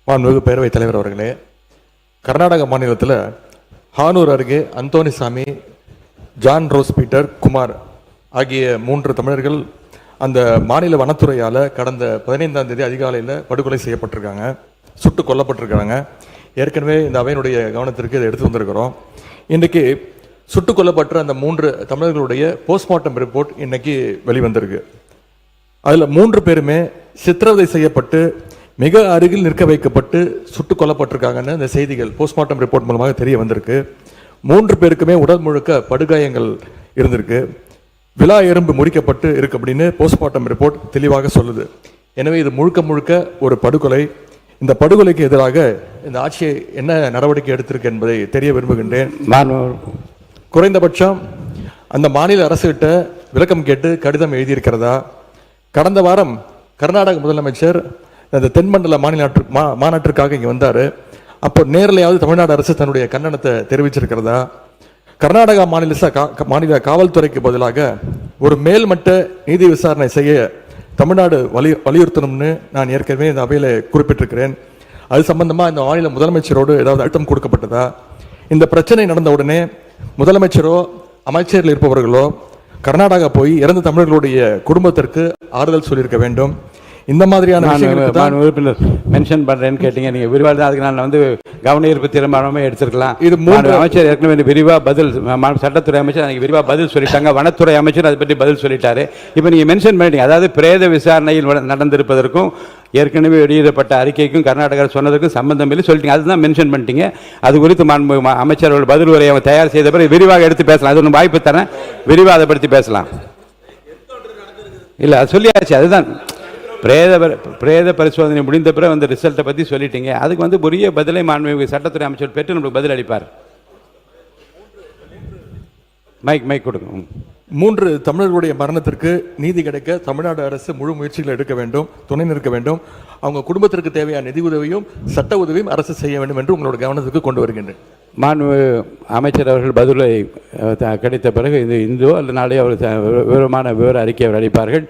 மாண்புமிகு பேரவைத் தலைவர் அவர்களே, கர்நாடக மாநிலத்தில் ஹானூர் அருகே Anthonysamy, John rose Peter, Kumar ஆகிய 3 தமிழர்கள் அந்த மாநில வனத்துறையால் கடந்த 15ஆம் தேதி அதிகாலையில் படுகொலை செய்யப்பட்டிருக்காங்க, சுட்டு கொல்லப்பட்டிருக்காங்க. ஏற்கனவே இந்த அவையினுடைய கவனத்திற்கு இதை எடுத்து வந்திருக்கிறோம். இன்றைக்கு சுட்டு கொல்லப்பட்ட அந்த 3 தமிழர்களுடைய போஸ்ட்மார்ட்டம் ரிப்போர்ட் இன்னைக்கு வெளிவந்திருக்கு. அதில் 3 பேருமே சித்திரவதை செய்யப்பட்டு மிக அருகில் நிற்க வைக்கப்பட்டு சுட்டு கொல்லப்பட்டிருக்காங்கன்னு இந்த செய்திகள் போஸ்ட்மார்ட்டம் ரிப்போர்ட் மூலமாக தெரிய வந்திருக்கு. 3 பேருக்குமே உடல் முழுக்க படுகாயங்கள் இருந்திருக்கு, விலா எறும்பு முறிக்கப்பட்டு இருக்கு அப்படின்னு போஸ்ட்மார்ட்டம் ரிப்போர்ட் தெளிவாக சொல்லுது. எனவே இது முழுக்க முழுக்க ஒரு படுகொலை. இந்த படுகொலைக்கு எதிராக இந்த ஆட்சியை என்ன நடவடிக்கை எடுத்திருக்கு என்பதை தெரிய விரும்புகின்றேன். குறைந்தபட்சம் அந்த மாநில அரசுகிட்ட விளக்கம் கேட்டு கடிதம் எழுதியிருக்கிறதா? கடந்த வாரம் கர்நாடக முதலமைச்சர் அந்த தென்மண்டல மாநாட்டிற்காக இங்கே வந்தார். அப்போ நேரிலையாவது தமிழ்நாடு அரசு தன்னுடைய கண்டனத்தை தெரிவிச்சிருக்கிறதா? கர்நாடகா மாநில காவல்துறைக்கு பதிலாக ஒரு மேல்மட்ட நீதி விசாரணை செய்ய தமிழ்நாடு வலியுறுத்தணும்னு நான் ஏற்கனவே இந்த அவையில் குறிப்பிட்டிருக்கிறேன். அது சம்பந்தமாக இந்த மாநில முதலமைச்சரோடு ஏதாவது அழுத்தம் கொடுக்கப்பட்டதா? இந்த பிரச்சனை நடந்த உடனே முதலமைச்சரோ அமைச்சரில் இருப்பவர்களோ கர்நாடகா போய் இறந்த தமிழர்களுடைய குடும்பத்திற்கு ஆறுதல் சொல்லியிருக்க வேண்டும். இந்த மாதிரியான உறுப்பினர் மென்ஷன் பண்றேன்னு கேட்டீங்க, நீங்க விரிவாக அதுக்கு நான் கவன ஈர்ப்பு தீர்மானமே எடுத்திருக்கலாம். இது 3 அமைச்சர் ஏற்கனவே விரிவா பதில், சட்டத்துறை அமைச்சர் விரிவா பதில் சொல்லிட்டாங்க, வனத்துறை அமைச்சர் அதை பற்றி பதில் சொல்லிட்டாரு. இப்போ நீங்க மென்ஷன் பண்ணிட்டீங்க, அதாவது பிரேத விசாரணையில் நடந்திருப்பதற்கும் ஏற்கனவே வெளியிடப்பட்ட அறிக்கைக்கும் கர்நாடகா சொன்னதற்கும் சம்பந்தம் இல்லை சொல்லிட்டீங்க. அதுதான் மென்ஷன் பண்ணிட்டீங்க. அது குறித்து அமைச்சர்கள் பதில் உரையை தயார் செய்த பிறகு விரிவாக எடுத்து பேசலாம். அது ஒன்று வாய்ப்பு தரேன், விரிவாக அதை பற்றி பேசலாம். இல்லை அது சொல்லியாச்சு. அதுதான் பிரேத பரிசோதனை முடிந்த பிறகு அந்த ரிசல்ட்டை பற்றி சொல்லிட்டீங்க. அதுக்கு உரிய பதிலை மாண்புமிகு சட்டத்துறை அமைச்சர் பெற்று நம்மளுக்கு பதில் அளிப்பார். மைக் கொடுங்க. 3 தமிழர்களுடைய மரணத்திற்கு நீதி கிடைக்க தமிழ்நாடு அரசு முழு முயற்சிகளை எடுக்க வேண்டும், துணை நிற்க வேண்டும். அவங்க குடும்பத்திற்கு தேவையான நிதி உதவியும் சட்ட உதவியும் அரசு செய்ய வேண்டும் என்று உங்களோட கவனத்துக்கு கொண்டு வருகின்றேன். மாண்புமிகு அமைச்சர் அவர்கள் பதிலை கிடைத்த பிறகு இன்றோ அல்லது நாளே அவர் விவர அறிக்கை அவர் அளிப்பார்கள்.